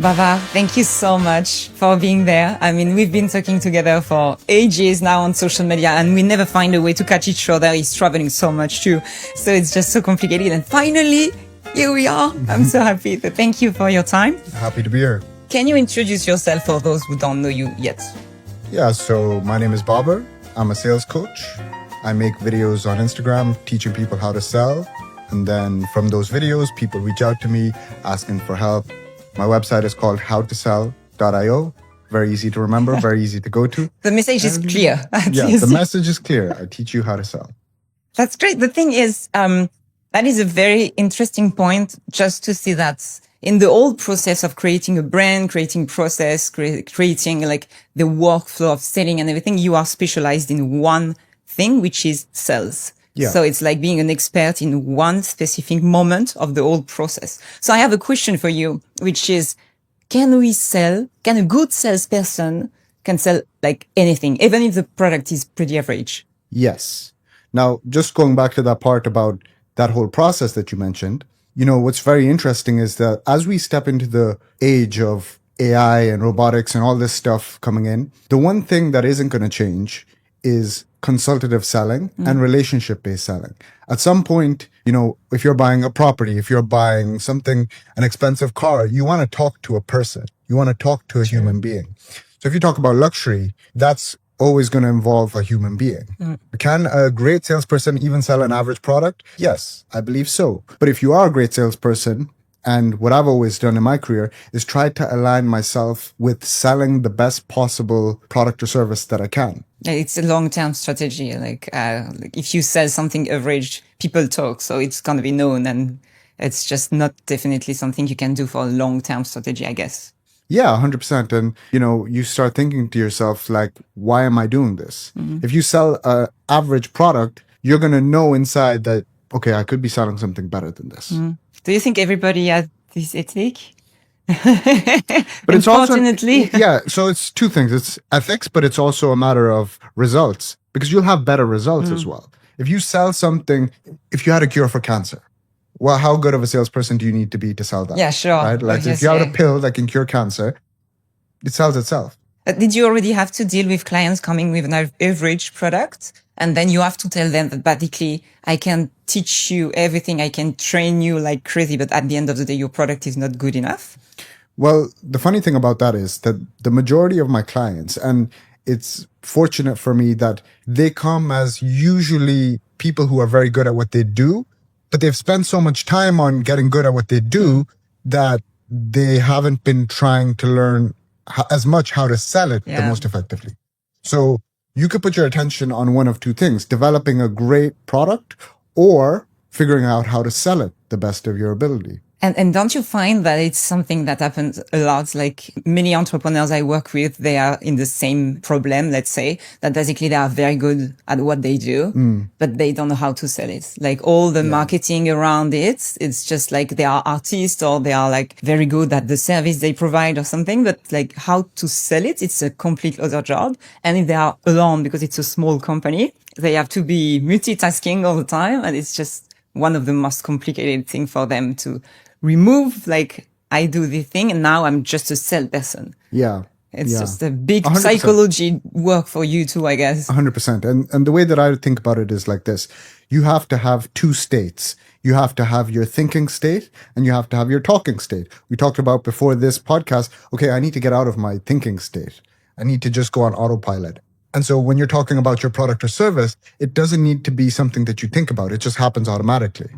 Babar, thank you so much for being there. I mean, we've been talking together for ages now on social media and we never find a way to catch each other. He's traveling so much too. So it's just so complicated. And finally, here we are. I'm so happy. So thank you for your time. Happy to be here. Can you introduce yourself for those who don't know you yet? Yeah, so my name is Babar. I'm a sales coach. I make videos on Instagram teaching people how to sell. And then from those videos, people reach out to me asking for help. My website is called howtosell.io. Very easy to remember, very easy to go to. The message is clear. Yeah, the message is clear. I teach you how to sell. That's great. The thing is, that is a very interesting point just to see that in the whole process of creating a brand, creating process, creating like the workflow of selling and everything, you are specialized in one thing, which is sales. Yeah. So it's like being an expert in one specific moment of the whole process. So I have a question for you, which is, can a good salesperson can sell like anything, even if the product is pretty average? Yes. Now, just going back to that part about that whole process that you mentioned, you know, what's very interesting is that as we step into the age of AI and robotics and all this stuff coming in, the one thing that isn't going to change is consultative selling and relationship-based selling. At some point, you know, if you're buying a property, if you're buying something, an expensive car, you want to talk to a person. You want to talk to a human being. So if you talk about luxury, that's always going to involve a human being. Can a great salesperson even sell an average product? Yes, I believe so. But if you are a great salesperson, and what I've always done in my career is try to align myself with selling the best possible product or service that I can. It's a long-term strategy. Like if you sell something average, people talk, so it's going to be known, and it's just not definitely something you can do for a long-term strategy, I guess. Yeah, 100%. And, you know, you start thinking to yourself, like, why am I doing this? If you sell an average product, you're going to know inside that, okay, I could be selling something better than this. Do you think everybody has this ethic? But it's Unfortunately. also, yeah, so it's two things. It's ethics, but it's also a matter of results because you'll have better results as well. If you sell something, if you had a cure for cancer, well, how good of a salesperson do you need to be to sell that? Yeah, sure. Right? Like if you have a pill that can cure cancer, it sells itself. Did you already have to deal with clients coming with an average product? And then you have to tell them that basically, I can teach you everything. I can train you like crazy. But at the end of the day, your product is not good enough. Well, the funny thing about that is that the majority of my clients, and it's fortunate for me that they come as usually people who are very good at what they do, but they've spent so much time on getting good at what they do that they haven't been trying to learn as much how to sell it the most effectively. So you could put your attention on one of two things, developing a great product or figuring out how to sell it the best of your ability. And don't you find that it's something that happens a lot? Like many entrepreneurs I work with, they are in the same problem, let's say, that basically they are very good at what they do, but they don't know how to sell it. Like all the marketing around it, it's just like they are artists or they are like very good at the service they provide or something, but like how to sell it, it's a complete other job. And if they are alone because it's a small company, they have to be multitasking all the time. And it's just one of the most complicated things for them to remove, like, I do this thing and now I'm just a salesperson. Yeah. It's just a big 100%. Psychology work for you too, I guess. 100%. And the way that I think about it is like this. You have to have two states. You have to have your thinking state and you have to have your talking state. We talked about before this podcast, okay, I need to get out of my thinking state. I need to just go on autopilot. And so when you're talking about your product or service, it doesn't need to be something that you think about. It just happens automatically.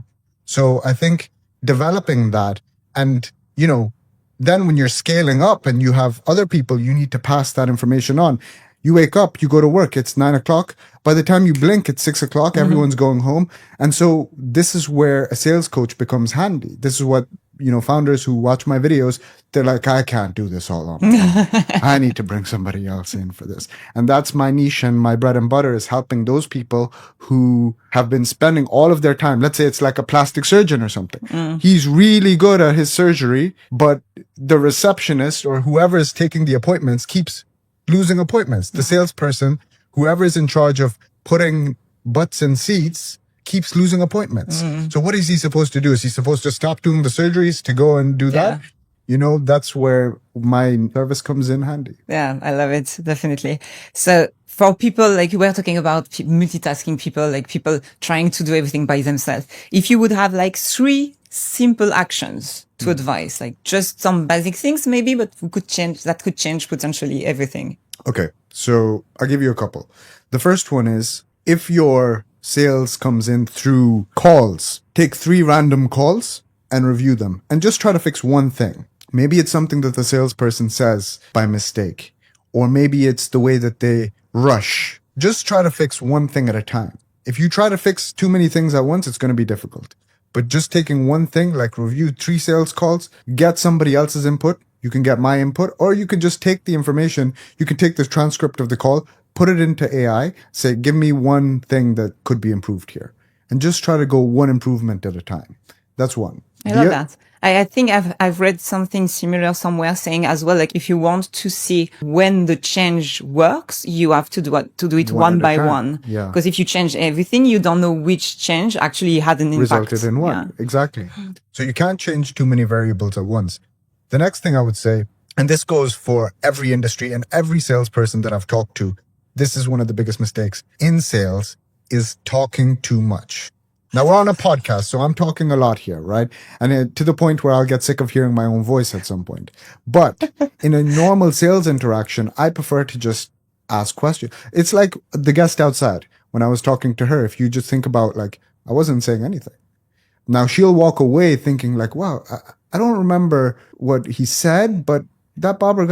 So I think developing that and, you know, then when you're scaling up and you have other people, you need to pass that information on. You wake up, you go to work, it's 9 o'clock. By the time you blink, it's 6 o'clock, everyone's going home. And so this is where a sales coach becomes handy. This is what, you know, founders who watch my videos, they're like, I can't do this all on my own. I need to bring somebody else in for this. And that's my niche and my bread and butter is helping those people who have been spending all of their time. Let's say it's like a plastic surgeon or something. He's really good at his surgery, but the receptionist or whoever is taking the appointments keeps losing appointments. The salesperson, whoever is in charge of putting butts in seats, keeps losing appointments. So what is he supposed to do? Is he supposed to stop doing the surgeries to go and do that? That's where my service comes in handy. Yeah, I love it. Definitely. So for people, like you were talking about multitasking people, like people trying to do everything by themselves. If you would have like 3 simple actions to advise, like just some basic things maybe, but that could change potentially everything. Okay. So I'll give you a couple. The first one is, if your sales comes in through calls, take 3 random calls and review them and just try to fix one thing. Maybe it's something that the salesperson says by mistake, or maybe it's the way that they rush. Just try to fix one thing at a time. If you try to fix too many things at once, it's going to be difficult. But just taking one thing, like review 3 sales calls, get somebody else's input. You can get my input, or you can just take the information. You can take the transcript of the call, put it into AI, say, give me one thing that could be improved here. And just try to go one improvement at a time. That's one. I love that. I think I've read something similar somewhere saying as well, like if you want to see when the change works, you have to do it one by one. Yeah. Because if you change everything, you don't know which change actually had an impact. Resulted in what? Yeah. Exactly. So you can't change too many variables at once. The next thing I would say, and this goes for every industry and every salesperson that I've talked to, this is one of the biggest mistakes in sales, is talking too much. Now we're on a podcast, so I'm talking a lot here, right? And to the point where I'll get sick of hearing my own voice at some point. But in a normal sales interaction, I prefer to just ask questions. It's like the guest outside. When I was talking to her, if you just think about, like, I wasn't saying anything. Now she'll walk away thinking like, wow, I don't remember what he said, but that Babar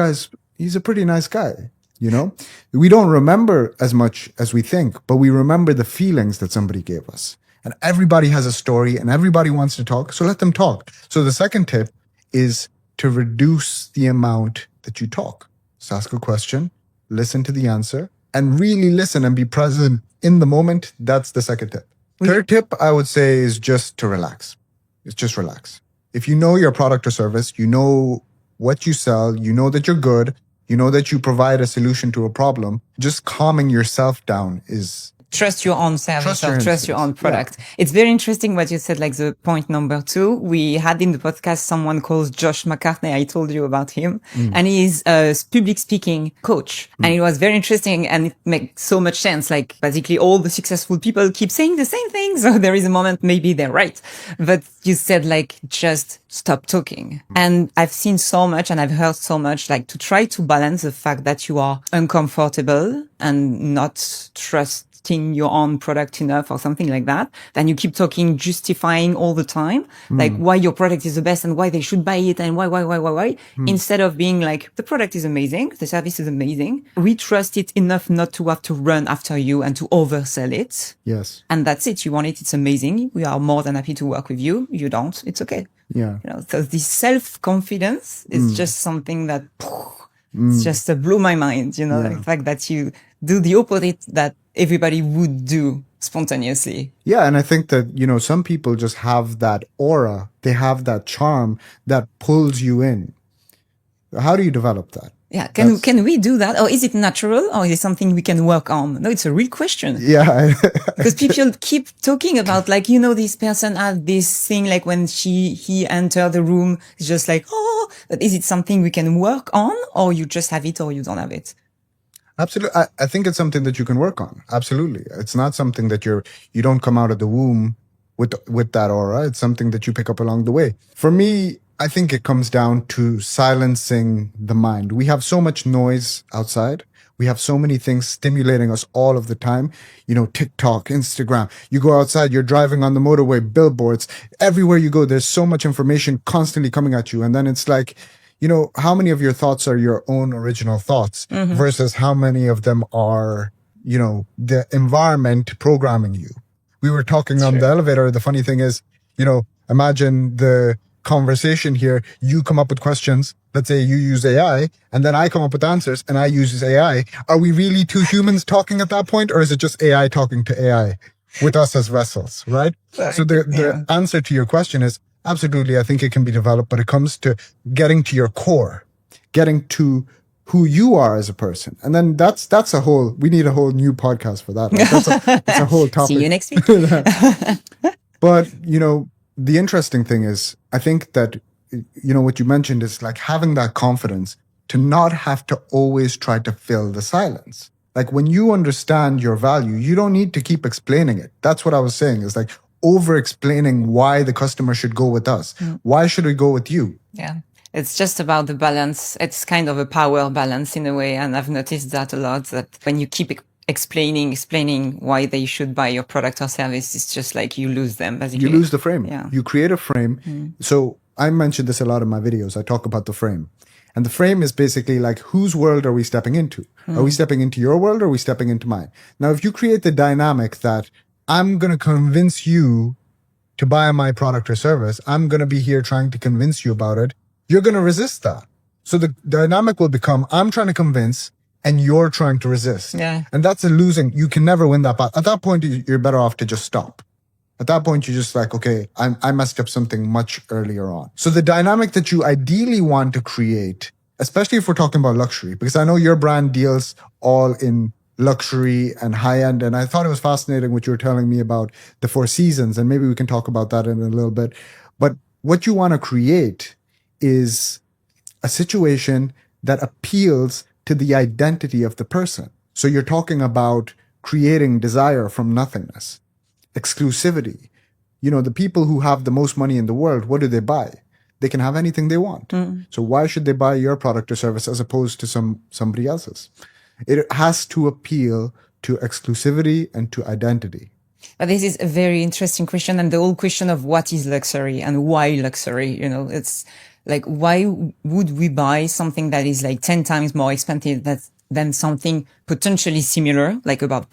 he's a pretty nice guy. We don't remember as much as we think, but we remember the feelings that somebody gave us. And everybody has a story and everybody wants to talk. So let them talk. So the second tip is to reduce the amount that you talk. So ask a question, listen to the answer, and really listen and be present in the moment. That's the second tip. Third tip, I would say, is just to relax. It's just relax. If you know your product or service, you know what you sell, you know that you're good, you know that you provide a solution to a problem, just calming yourself down is... Trust your own service or trust your own product. Yeah. It's very interesting what you said, like the point number 2. We had in the podcast someone called Josh McCartney. I told you about him. And he's a public speaking coach. And it was very interesting and it makes so much sense. Like basically all the successful people keep saying the same thing. So there is a moment maybe they're right. But you said like just stop talking. And I've seen so much and I've heard so much, like to try to balance the fact that you are uncomfortable and not trusting your own product enough or something like that, then you keep talking, justifying all the time, like why your product is the best and why they should buy it and why, instead of being like, the product is amazing, the service is amazing. We trust it enough not to have to run after you and to oversell it. Yes. And that's it. You want it. It's amazing. We are more than happy to work with you. You don't. It's okay. Yeah. So this self-confidence is just something that it's just blew my mind, like the fact that you do the opposite that everybody would do spontaneously. Yeah. And I think that, some people just have that aura. They have that charm that pulls you in. How do you develop that? Yeah. Can we do that? Or is it natural? Or is it something we can work on? No, it's a real question. Yeah. Because people keep talking about like, this person had this thing, like when he entered the room, it's just like, but is it something we can work on, or you just have it or you don't have it? Absolutely. I think it's something that you can work on. Absolutely. It's not something that you don't come out of the womb with that aura. It's something that you pick up along the way. For me, I think it comes down to silencing the mind. We have so much noise outside. We have so many things stimulating us all of the time. TikTok, Instagram. You go outside, you're driving on the motorway, billboards. Everywhere you go, there's so much information constantly coming at you. And then it's like, how many of your thoughts are your own original thoughts versus how many of them are, the environment programming you? We were talking on the elevator. The funny thing is, imagine the conversation here. You come up with questions. Let's say you use AI and then I come up with answers and I use AI. Are we really two humans talking at that point? Or is it just AI talking to AI with us as vessels, right? So the answer to your question is, absolutely, I think it can be developed, but it comes to getting to your core, getting to who you are as a person. And then that's we need a whole new podcast for that. Right? That's a whole topic. See you next week. But, the interesting thing is, I think that what you mentioned is like having that confidence to not have to always try to fill the silence. Like when you understand your value, you don't need to keep explaining it. That's what I was saying, is like over explaining why the customer should go with us. Why should we go with you? Yeah. It's just about the balance. It's kind of a power balance in a way. And I've noticed that a lot, that when you keep explaining why they should buy your product or service, it's just like you lose them, basically. You lose the frame. Yeah. You create a frame. So I mentioned this a lot in my videos. I talk about the frame. And the frame is basically like, whose world are we stepping into? Are we stepping into your world or are we stepping into mine? Now, if you create the dynamic that I'm going to convince you to buy my product or service, I'm going to be here trying to convince you about it, you're going to resist that. So the dynamic will become, I'm trying to convince and you're trying to resist. Yeah. And that's a losing. You can never win that battle. At that point, you're better off to just stop. At that point, you're just like, okay, I messed up something much earlier on. So the dynamic that you ideally want to create, especially if we're talking about luxury, because I know your brand deals all in luxury and high end. And I thought it was fascinating what you were telling me about the Four Seasons. And maybe we can talk about that in a little bit. But what you want to create is a situation that appeals to the identity of the person. So you're talking about creating desire from nothingness. Exclusivity. The people who have the most money in the world, what do they buy? They can have anything they want. So why should they buy your product or service as opposed to somebody else's? It has to appeal to exclusivity and to identity. But this is a very interesting question. And the whole question of what is luxury and why luxury, it's like, why would we buy something that is like 10 times more expensive than something potentially similar, like about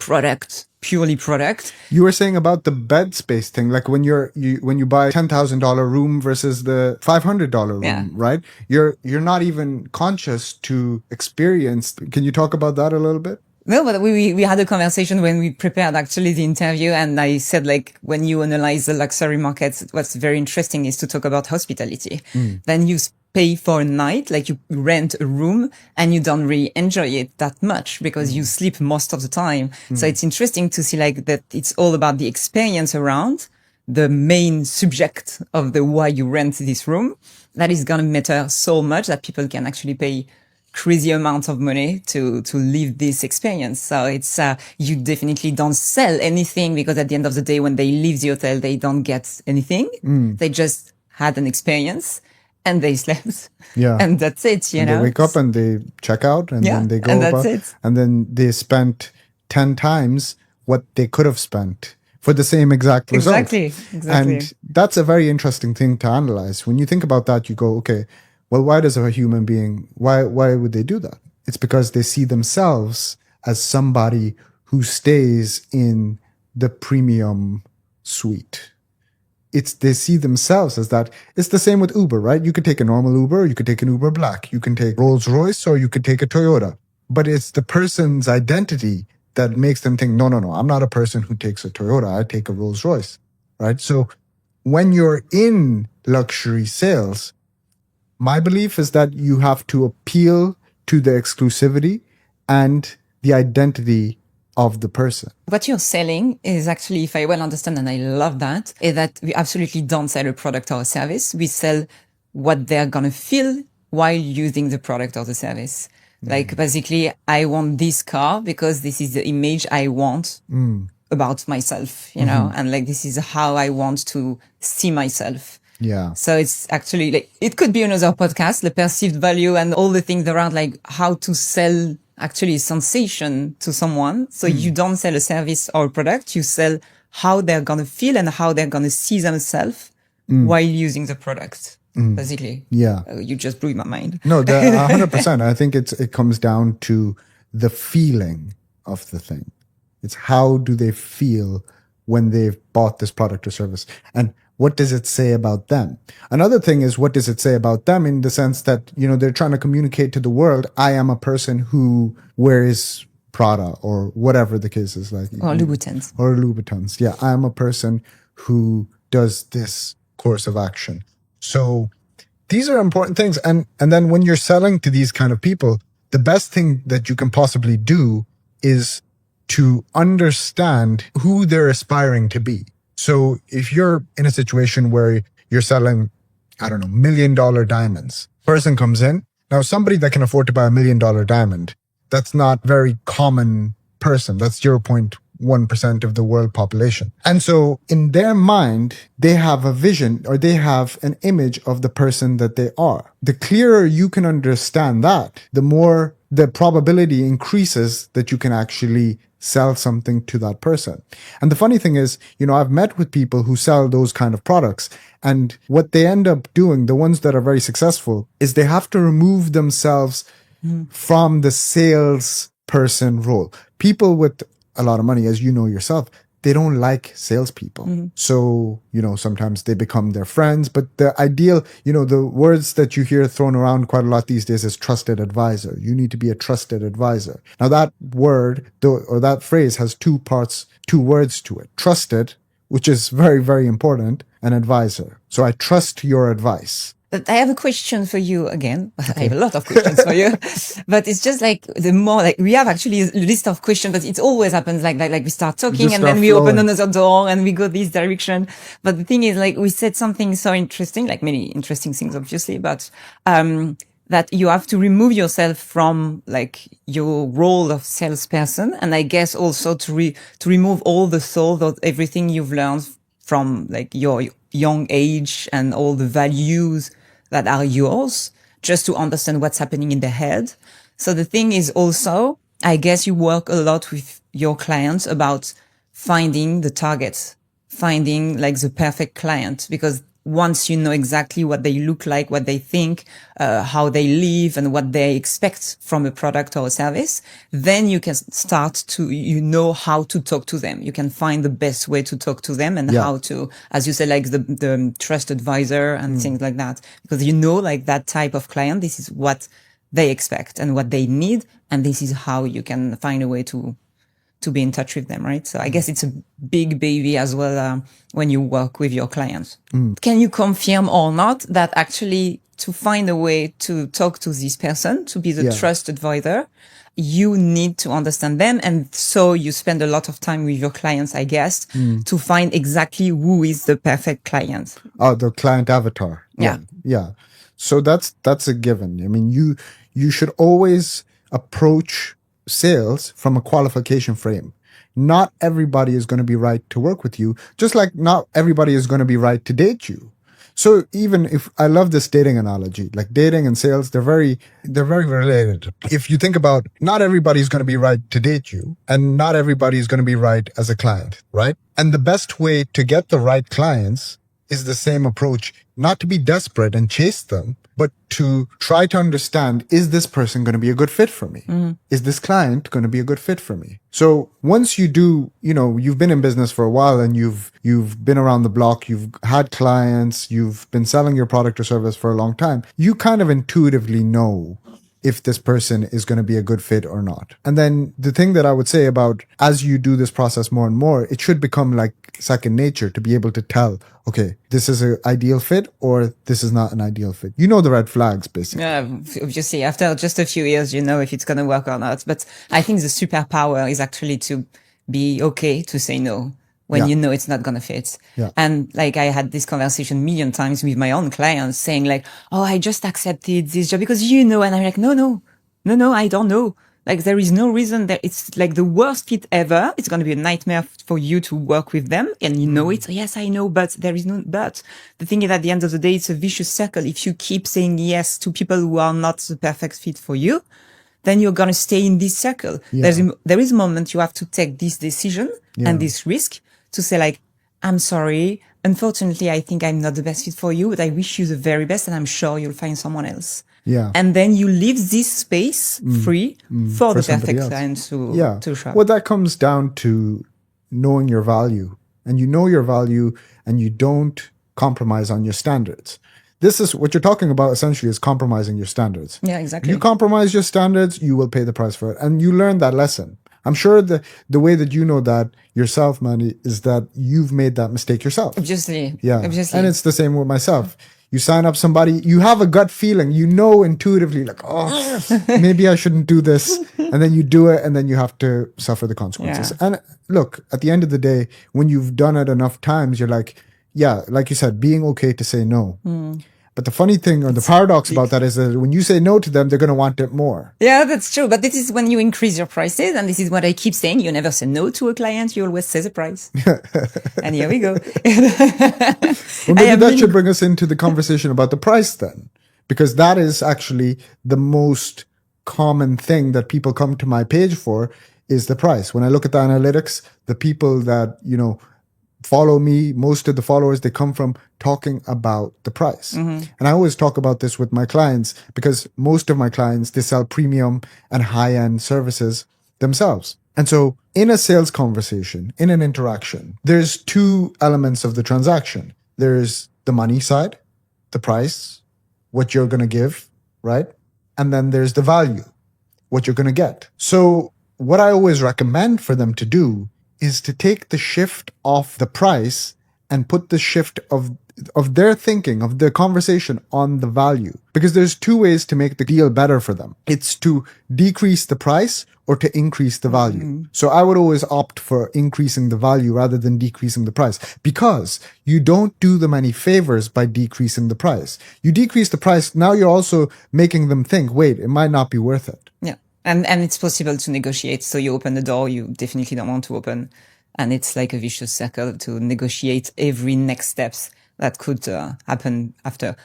purely product? You were saying about the bed space thing, like when you buy $10,000 room versus the $500 room, right? You're not even conscious to experience. Can you talk about that a little bit? No, but we had a conversation when we prepared actually the interview, and I said, like, when you analyze the luxury markets, what's very interesting is to talk about hospitality. Then you pay for a night, like you rent a room and you don't really enjoy it that much because you sleep most of the time. So it's interesting to see like that it's all about the experience around the main subject of the why you rent this room. That is going to matter so much that people can actually pay crazy amounts of money to live this experience. So it's, you definitely don't sell anything because at the end of the day, when they leave the hotel, they don't get anything. They just had an experience and they slept. Yeah. And that's it, They wake up and they check out and then they go and that's about, it. and then they spent 10 times what they could have spent for the same exact result. Exactly. And that's a very interesting thing to analyze. When you think about that, you go, okay, well, why does a human being, why would they do that? It's because they see themselves as somebody who stays in the premium suite. They see themselves as that. It's the same with Uber, right? You could take a normal Uber, or you could take an Uber Black. You can take Rolls Royce, or you could take a Toyota. But it's the person's identity that makes them think, no, I'm not a person who takes a Toyota. I take a Rolls Royce, right? So when you're in luxury sales, my belief is that you have to appeal to the exclusivity and the identity of the person. What you're selling is actually, if I well understand, and I love that, is that we absolutely don't sell a product or a service. We sell what they're going to feel while using the product or the service. Like basically, I want this car because this is the image I want about myself, know, and like this is how I want to see myself. Yeah. So it's actually like, it could be another podcast, the perceived value and all the things around like how to sell actually sensation to someone. So you don't sell a service or a product, you sell how they're going to feel and how they're going to see themselves while using the product, basically. Yeah. You just blew my mind. No, 100%. I think it comes down to the feeling of the thing. It's how do they feel when they've bought this product or service? And what does it say about them? Another thing is, what does it say about them in the sense that, they're trying to communicate to the world, I am a person who wears Prada or whatever the case is like. Or Louboutins. Or Louboutins. Yeah. I am a person who does this course of action. So these are important things. And then when you're selling to these kind of people, the best thing that you can possibly do is to understand who they're aspiring to be. So if you're in a situation where you're selling I don't know, $1 million diamonds. Person comes in. Now, somebody that can afford to buy $1 million diamond, that's not very common person. That's 0.1% of the world population. And so in their mind, they have a vision or they have an image of the person that they are. The clearer you can understand that, the more the probability increases that you can actually sell something to that person. And the funny thing is, I've met with people who sell those kind of products, and what they end up doing, the ones that are very successful, is they have to remove themselves from the salesperson role. People with a lot of money, as you know yourself, they don't like salespeople. So, sometimes they become their friends. But the ideal, the words that you hear thrown around quite a lot these days is trusted advisor. You need to be a trusted advisor. Now that word or that phrase has two words to it. Trusted, which is very, very important, and advisor. So I trust your advice. But I have a question for you again. I have a lot of questions for you, but it's just like the more like we have actually a list of questions, but it always happens like we start talking and then we open another door and we go this direction. But the thing is, like, we said something so interesting, like many interesting things, obviously, but, that you have to remove yourself from like your role of salesperson. And I guess also to remove all the thought of everything you've learned from like your young age and all the values that are yours, just to understand what's happening in the head. So the thing is also, I guess you work a lot with your clients about finding the target, finding like the perfect client, because once you know exactly what they look like, what they think, how they live and what they expect from a product or a service, then you can start to, how to talk to them. You can find the best way to talk to them and how to, as you said, like the trust advisor and things like that. Because like that type of client, this is what they expect and what they need. And this is how you can find a way to be in touch with them, right? So I guess it's a big baby as well when you work with your clients. Can you confirm or not that actually to find a way to talk to this person, to be the trust advisor, you need to understand them. And so you spend a lot of time with your clients, I guess, to find exactly who is the perfect client. Oh, the client avatar. Yeah. So that's a given. I mean, you should always approach sales from a qualification frame. Not everybody is going to be right to work with you, just like not everybody is going to be right to date you. So even if I love this dating analogy, like dating and sales, they're very related. If you think about not everybody is going to be right to date you and not everybody is going to be right as a client, right? And the best way to get the right clients is the same approach, not to be desperate and chase them, but to try to understand, is this person going to be a good fit for me? Is this client going to be a good fit for me? So once you do, you've been in business for a while and you've been around the block, you've had clients, you've been selling your product or service for a long time, you kind of intuitively know if this person is going to be a good fit or not. And then the thing that I would say about as you do this process more and more, it should become like second nature to be able to tell, okay, this is an ideal fit or this is not an ideal fit. You know the red flags, basically. Yeah, obviously, after just a few years, you know if it's going to work or not. But I think the superpower is actually to be okay to say no when you know it's not going to fit. Yeah. And like I had this conversation a million times with my own clients saying like, oh, I just accepted this job because and I'm like, no, I don't know. Like there is no reason that it's like the worst fit ever. It's going to be a nightmare for you to work with them. And you know it. Yes, I know, but there is no but. The thing is at the end of the day, it's a vicious circle. If you keep saying yes to people who are not the perfect fit for you, then you're going to stay in this circle. Yeah. There is a moment you have to take this decision and this risk to say like, I'm sorry. Unfortunately, I think I'm not the best fit for you, but I wish you the very best and I'm sure you'll find someone else. Yeah. And then you leave this space free for the perfect client to shop. Well, that comes down to knowing your value, and you know your value and you don't compromise on your standards. This is what you're talking about essentially, is compromising your standards. Yeah, exactly. You compromise your standards, you will pay the price for it. And you learn that lesson. I'm sure the way that you know that yourself, Manny, is that you've made that mistake yourself. Obviously. Yeah. Obviously. And it's the same with myself. You sign up somebody, you have a gut feeling, you know intuitively, like, oh, maybe I shouldn't do this. And then you do it, and then you have to suffer the consequences. Yeah. And look, at the end of the day, when you've done it enough times, you're like, yeah, like you said, being okay to say no. But the funny thing or the paradox about that is that when you say no to them, they're going to want it more. Yeah, that's true. But this is when you increase your prices. And this is what I keep saying. You never say no to a client. You always say the price. And here we go. Well, maybe that should bring us into the conversation about the price then, because that is actually the most common thing that people come to my page for is the price. When I look at the analytics, the people that, follow me, most of the followers, they come from talking about the price. And I always talk about this with my clients because most of my clients, they sell premium and high-end services themselves. And so in a sales conversation, in an interaction, there's two elements of the transaction. There's the money side, the price, what you're going to give, right? And then there's the value, what you're going to get. So what I always recommend for them to do is to take the shift off the price and put the shift of their thinking, of their conversation on the value. Because there's two ways to make the deal better for them. It's to decrease the price or to increase the value. So I would always opt for increasing the value rather than decreasing the price, because you don't do them any favors by decreasing the price. You decrease the price, now you're also making them think, wait, it might not be worth it. Yeah. And it's possible to negotiate. So you open the door you definitely don't want to open. And it's like a vicious circle to negotiate every next steps that could happen after.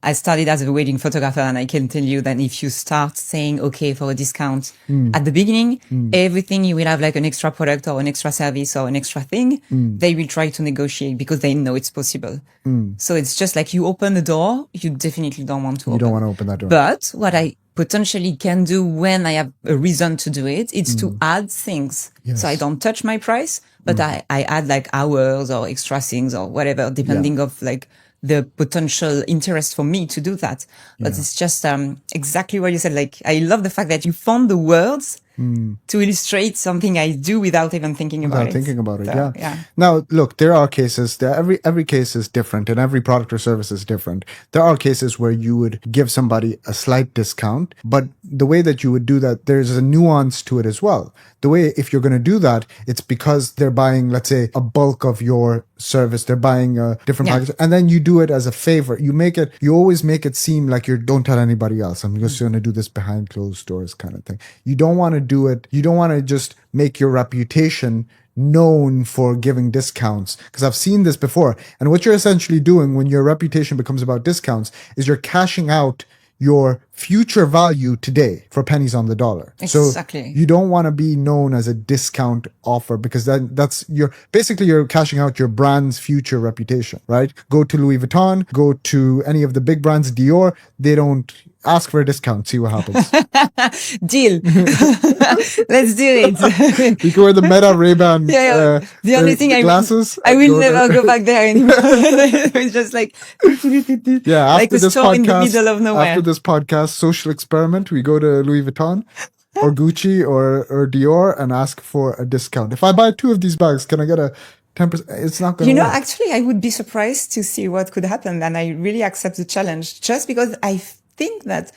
I started as a wedding photographer, and I can tell you that if you start saying, okay, for a discount at the beginning, everything you will have like an extra product or an extra service or an extra thing, they will try to negotiate because they know it's possible. So it's just like you open the door, you definitely don't want to open. You don't want to open that door. But what I potentially can do when I have a reason to do it, it's to add things. Yes. So I don't touch my price, but I add like hours or extra things or whatever, depending of like the potential interest for me to do that. But it's just exactly what you said. Like, I love the fact that you found the words to illustrate something I do without even thinking about it. Yeah. Now, look, there are cases. Every case is different, and every product or service is different. There are cases where you would give somebody a slight discount, but the way that you would do that, there's a nuance to it as well. The way, if you're going to do that, it's because they're buying, let's say, a bulk of your service. They're buying a different package, and then you do it as a favor. You always make it seem like don't tell anybody else. I'm just going to do this behind closed doors kind of thing. You don't want to do it. You don't want to just make your reputation known for giving discounts, because I've seen this before. And what you're essentially doing when your reputation becomes about discounts is you're cashing out your future value today for pennies on the dollar. Exactly. So you don't want to be known as a discount offer, because then you're cashing out your brand's future reputation, right? Go to Louis Vuitton, go to any of the big brands, Dior, they don't ask for a discount, see what happens. Deal. Let's do it. You can wear the Meta Ray-Ban the only thing glasses. I will never go back there anymore. It's just like like a store in the middle of nowhere. After this podcast, social experiment, we go to Louis Vuitton or Gucci or Dior and ask for a discount. If I buy 2 of these bags, can I get a 10%? It's not going to work. Actually, I would be surprised to see what could happen. And I really accept the challenge, just because I think that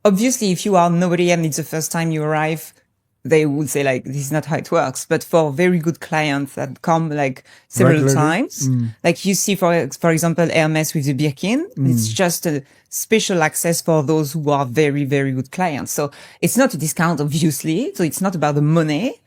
obviously if you are nobody and it's the first time you arrive, they would say like, this is not how it works. But for very good clients that come like several times, like you see, for example, Hermes with the Birkin, it's just a special access for those who are very, very good clients. So it's not a discount, obviously. So it's not about the money,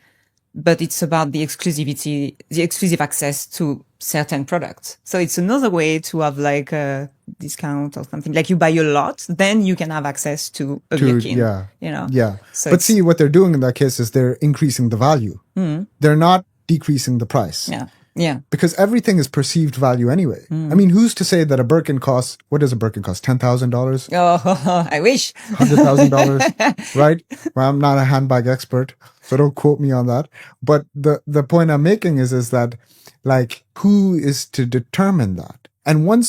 but it's about the exclusivity, the exclusive access to certain products. So it's another way to have like a discount or something. Like you buy a lot, then you can have access to a Birkin. Yeah. So but see, what they're doing in that case is they're increasing the value. They're not decreasing the price. Yeah. Because everything is perceived value anyway. I mean, who's to say that a Birkin costs, what does a Birkin cost? $10,000? Oh, I wish. $100,000, right? Well, I'm not a handbag expert, so don't quote me on that. But the point I'm making is that, like, who is to determine that? And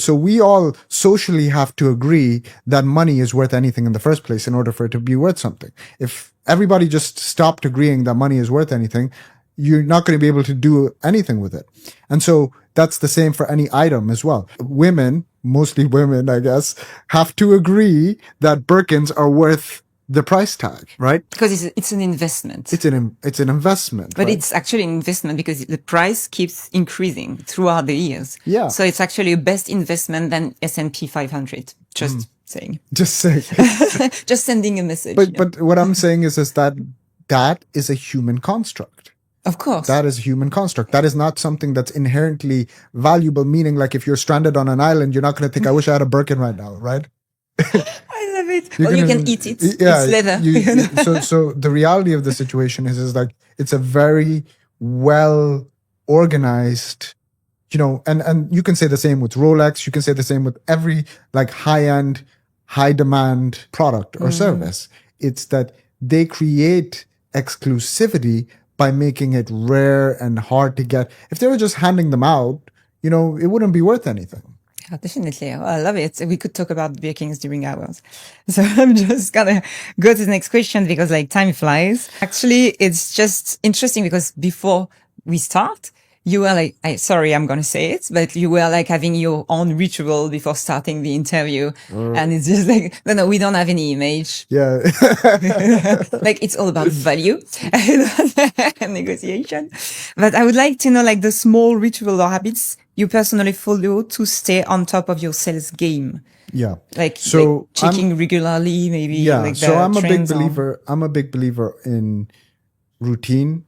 so we all socially have to agree that money is worth anything in the first place in order for it to be worth something. If everybody just stopped agreeing that money is worth anything, you're not going to be able to do anything with it. And so that's the same for any item as well. Women, mostly women, I guess, have to agree that Birkins are worth the price tag, right? Because it's an investment. It's an investment. But right? it's actually an investment because the price keeps increasing throughout the years. Yeah. So it's actually a best investment than S&P 500. Just saying. Just say. Just sending a message. But what I'm saying is that is a human construct. Of course. That is a human construct. That is not something that's inherently valuable, meaning like if you're stranded on an island, you're not going to think, I wish I had a Birkin right now, right? I love it. Or you can eat it. Yeah, it's leather. So the reality of the situation is like, it's a very well organized, and you can say the same with Rolex. You can say the same with every like high-end, high-demand product or service. It's that they create exclusivity by making it rare and hard to get. If they were just handing them out, it wouldn't be worth anything. Yeah, definitely. Oh, I love it. We could talk about Birkins during hours. So I'm just gonna go to the next question because like time flies. Actually, it's just interesting because before we start, you were like, sorry, I'm going to say it, but you were like having your own ritual before starting the interview. And it's just like, no, we don't have any image. Yeah. Like it's all about value and negotiation. But I would like to know like the small ritual or habits you personally follow to stay on top of your sales game. Yeah. Like checking regularly, maybe. Yeah. Like So I'm a big believer in routine.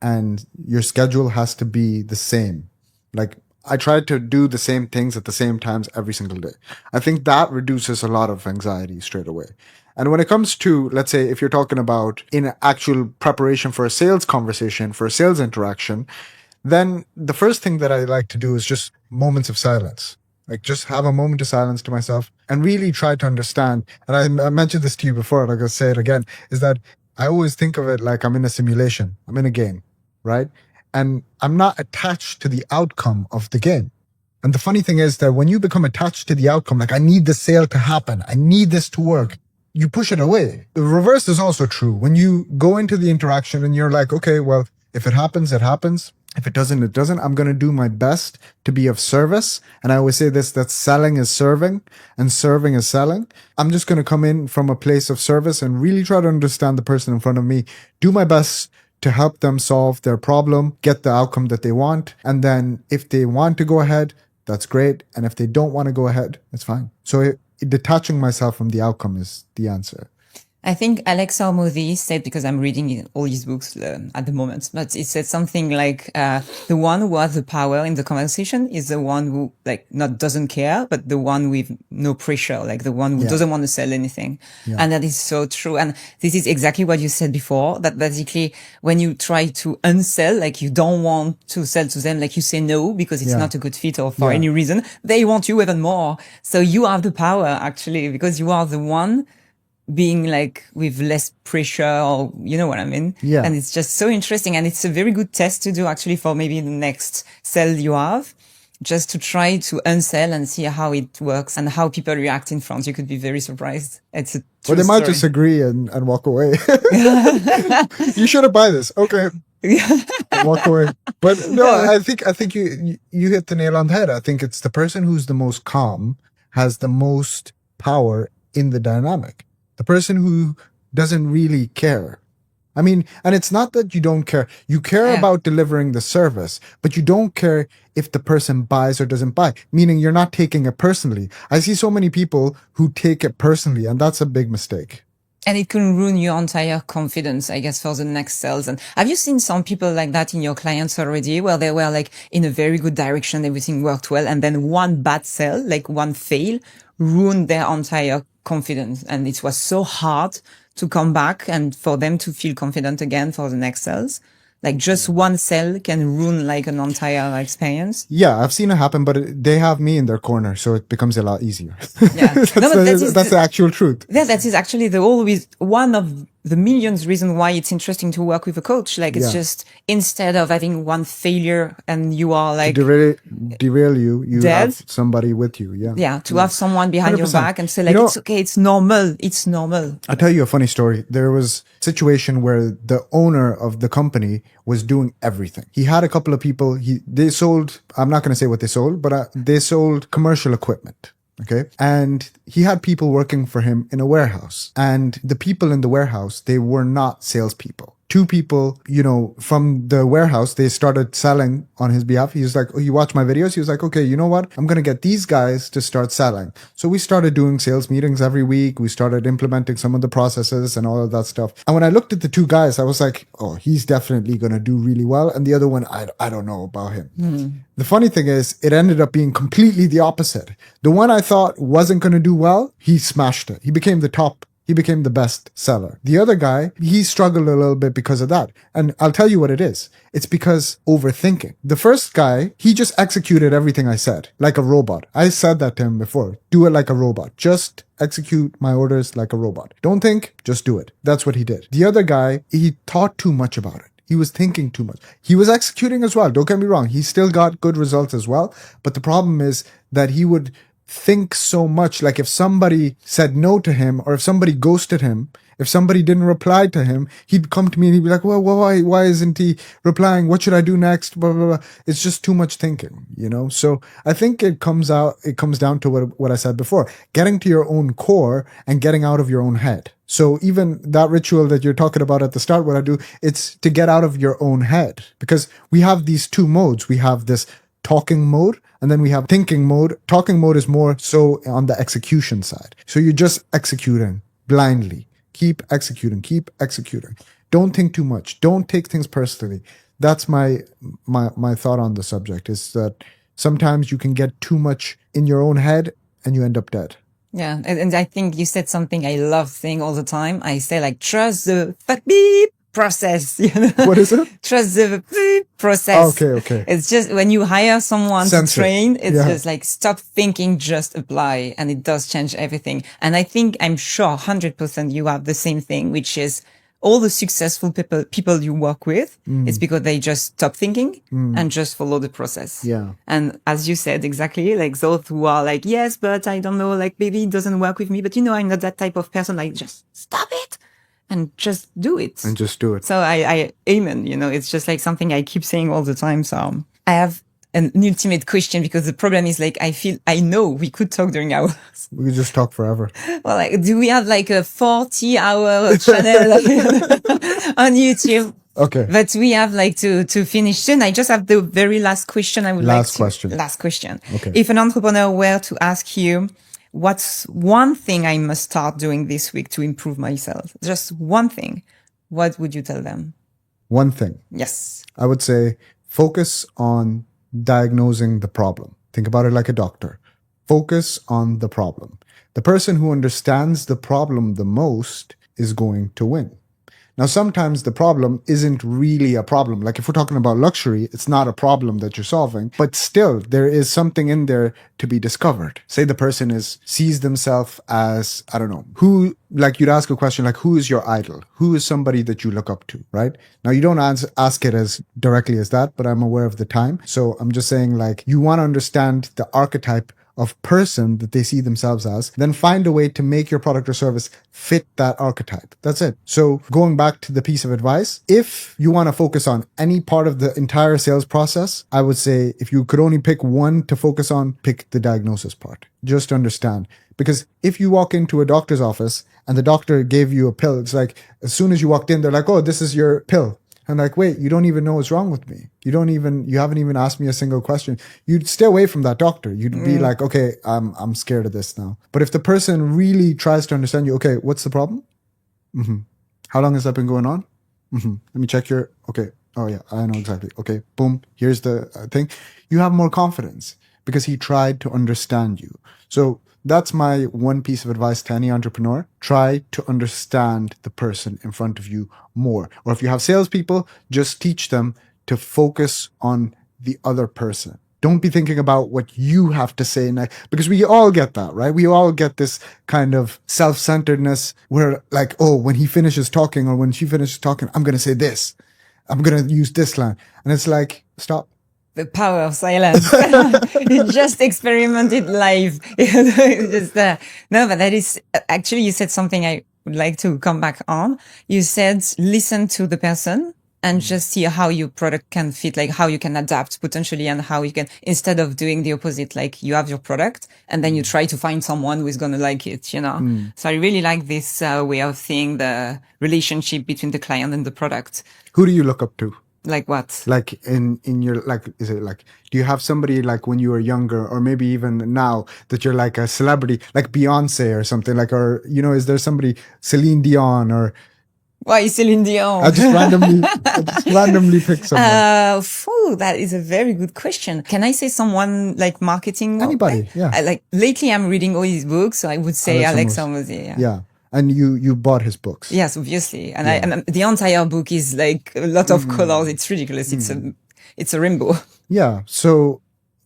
And your schedule has to be the same. Like I try to do the same things at the same times every single day. I think that reduces a lot of anxiety straight away. And when it comes to, let's say, if you're talking about in actual preparation for a sales conversation, for a sales interaction, then the first thing that I like to do is just moments of silence. Like just have a moment of silence to myself and really try to understand. And I mentioned this to you before, and I'm going to say it again, is that I always think of it like I'm in a simulation. I'm in a game. Right? And I'm not attached to the outcome of the game. And the funny thing is that when you become attached to the outcome, like I need the sale to happen, I need this to work, you push it away. The reverse is also true. When you go into the interaction and you're like, okay, well, if it happens, it happens. If it doesn't, it doesn't. I'm going to do my best to be of service. And I always say this, that selling is serving and serving is selling. I'm just going to come in from a place of service and really try to understand the person in front of me, do my best to help them solve their problem, get the outcome that they want. And then if they want to go ahead, that's great. And if they don't want to go ahead, it's fine. So detaching myself from the outcome is the answer. I think Alex Hormozy said, because I'm reading all his books at the moment, but it said something like, the one who has the power in the conversation is the one who like not doesn't care, but the one with no pressure, like the one who doesn't want to sell anything. Yeah. And that is so true. And this is exactly what you said before, that basically when you try to unsell, like you don't want to sell to them, like you say no, because it's not a good fit or for any reason, they want you even more. So you have the power actually, because you are the one being like with less pressure, or you know what I mean? Yeah. And it's just so interesting. And it's a very good test to do actually for maybe the next sale you have, just to try to unsell and see how it works and how people react in front. You could be very surprised. It's a true Or they might story. just agree and walk away. You shouldn't buy this. Okay. Walk away. But no, I think you hit the nail on the head. I think it's the person who's the most calm has the most power in the dynamic. The person who doesn't really care. I mean, and it's not that you don't care. You care about delivering the service, but you don't care if the person buys or doesn't buy, meaning you're not taking it personally. I see so many people who take it personally, and that's a big mistake. And it can ruin your entire confidence, I guess, for the next sales. And have you seen some people like that in your clients already, where they were like in a very good direction, everything worked well, and then one bad sale, like one fail, ruined their entire confidence, and it was so hard to come back and for them to feel confident again for the next sales. Like just one sale can ruin like an entire experience. Yeah, I've seen it happen, but they have me in their corner, so it becomes a lot easier. Yeah, that's the actual truth. Yeah, that is actually always one of the millions reasons why it's interesting to work with a coach. Like it's just instead of having one failure and you are like to derail you dead, have somebody with you. Yeah. Yeah. To have someone behind 100%. Your back and say like, it's okay. It's normal. It's normal. I'll tell you a funny story. There was a situation where the owner of the company was doing everything. He had a couple of people. They sold, I'm not going to say what they sold, but they sold commercial equipment. Okay. And he had people working for him in a warehouse. And the people in the warehouse, they were not salespeople. Two people, from the warehouse, they started selling on his behalf. He was like, oh, you watch my videos? He was like, okay, you know what? I'm going to get these guys to start selling. So we started doing sales meetings every week. We started implementing some of the processes and all of that stuff. And when I looked at the two guys, I was like, oh, he's definitely going to do really well. And the other one, I don't know about him. The funny thing is, it ended up being completely the opposite. The one I thought wasn't going to do well, he smashed it. He became the best seller. The other guy, he struggled a little bit because of that. And I'll tell you what it is. It's because overthinking. The first guy, he just executed everything I said, like a robot. I said that to him before. Do it like a robot. Just execute my orders like a robot. Don't think, just do it. That's what he did. The other guy, he thought too much about it. He was thinking too much. He was executing as well. Don't get me wrong. He still got good results as well. But the problem is that he would think so much. Like if somebody said no to him, or if somebody ghosted him, if somebody didn't reply to him, he'd come to me and he'd be like, well, why isn't he replying? What should I do next? Blah, blah, blah. It's just too much thinking, So I think it comes down to what I said before, getting to your own core and getting out of your own head. So even that ritual that you're talking about at the start, what I do, it's to get out of your own head, because we have these two modes. We have this talking mode, and then we have thinking mode. Talking mode is more so on the execution side. So you're just executing blindly. Keep executing. Don't think too much. Don't take things personally. That's my thought on the subject, is that sometimes you can get too much in your own head and you end up dead. Yeah. And I think you said something I love saying all the time. I say like, trust the beep process. What is it? Trust the beep process. Okay. It's just when you hire someone to train, it's Yeah. just like, stop thinking, just apply. And it does change everything. And I'm sure 100% you have the same thing, which is all the successful people you work with, it's because they just stop thinking and just follow the process. Yeah. And as you said, exactly, like those who are like, yes, but I don't know, like maybe it doesn't work with me, but I'm not that type of person, like just stop it and just do it. So I amen, it's just like something I keep saying all the time. So I have an ultimate question, because the problem is like, I know we could talk during hours. We could just talk forever. Well, like, do we have like a 40-hour channel on YouTube? Okay. But we have like to finish soon. I just have the very last question. Last question. Okay. If an entrepreneur were to ask you, what's one thing I must start doing this week to improve myself? Just one thing. What would you tell them? One thing. Yes. I would say focus on diagnosing the problem. Think about it like a doctor. Focus on the problem. The person who understands the problem the most is going to win. Now, sometimes the problem isn't really a problem. Like if we're talking about luxury, it's not a problem that you're solving, but still there is something in there to be discovered. Say the person sees themselves as, I don't know, like you'd ask a question like, who is your idol? Who is somebody that you look up to, right? Now, you don't ask it as directly as that, but I'm aware of the time. So I'm just saying, like, you want to understand the archetype of person that they see themselves as, then find a way to make your product or service fit that archetype. That's it. So going back to the piece of advice, if you want to focus on any part of the entire sales process, I would say if you could only pick one to focus on, pick the diagnosis part. Just understand. Because if you walk into a doctor's office and the doctor gave you a pill, it's like, as soon as you walked in, they're like, oh, this is your pill. I'm like, wait, you don't even know what's wrong with me. You haven't even asked me a single question. You'd stay away from that doctor. You'd be like, okay, I'm scared of this now. But if the person really tries to understand you, okay, what's the problem? How long has that been going on? Let me check okay. Oh yeah, I know exactly. Okay, boom. Here's the thing. You have more confidence because he tried to understand you. So that's my one piece of advice to any entrepreneur. Try to understand the person in front of you more. Or if you have salespeople, just teach them to focus on the other person. Don't be thinking about what you have to say next, because we all get that, right? We all get this kind of self-centeredness where like, oh, when he finishes talking or when she finishes talking, I'm going to say this. I'm going to use this line. And it's like, stop. The power of silence. You just experimented live. No, but that is actually, you said something I would like to come back on. You said, listen to the person and just see how your product can fit, like how you can adapt potentially, and how you can, instead of doing the opposite, like you have your product and then you try to find someone who's going to like it, So I really like this way of seeing the relationship between the client and the product. Who do you look up to? Like what? Like in your, like, is it like, do you have somebody like when you were younger, or maybe even now, that you're like a celebrity, like Beyonce or something, like, or, is there somebody, Celine Dion, or? Why Celine Dion? I just randomly pick someone. That is a very good question. Can I say someone like marketing? Anybody, yeah. Like lately I'm reading all his books, so I would say Alex Hormozy. Yeah. And you bought his books. Yes, obviously. And and the entire book is like a lot of colors. It's ridiculous. It's a rainbow. Yeah. So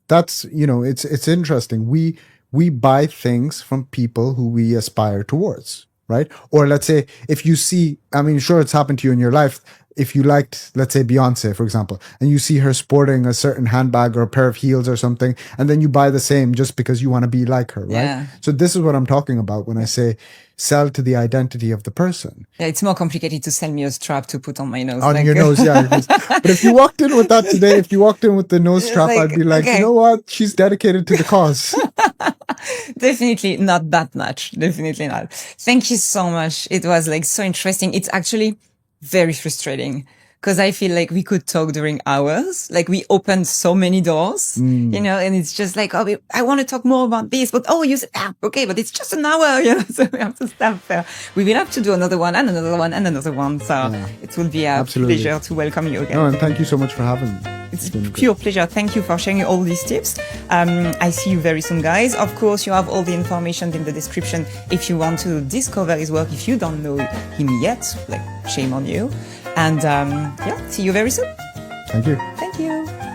that's, it's interesting. We buy things from people who we aspire towards, right? Or let's say, if you see, I mean, sure, it's happened to you in your life. If you liked, let's say, Beyonce, for example, and you see her sporting a certain handbag or a pair of heels or something, and then you buy the same just because you want to be like her, right? Yeah. So this is what I'm talking about when I say sell to the identity of the person. Yeah, it's more complicated to sell me a strap to put on my nose. On your nose, yeah. But if you walked in with that today, if you walked in with the nose strap, I'd be like, you know what? She's dedicated to the cause. Definitely not that much. Definitely not. Thank you so much. It was like so interesting. It's actually very frustrating because I feel like we could talk during hours. Like we opened so many doors, and it's just like, I want to talk more about this, but you said, okay, but it's just an hour, so we have to stop there. We will have to do another one and another one and another one. So it will be a pleasure to welcome you again. No, and thank you so much for having me. It's a pure pleasure. Thank you for sharing all these tips. I see you very soon, guys. Of course, you have all the information in the description if you want to discover his work. If you don't know him yet, like, shame on you. And see you very soon. Thank you. Thank you.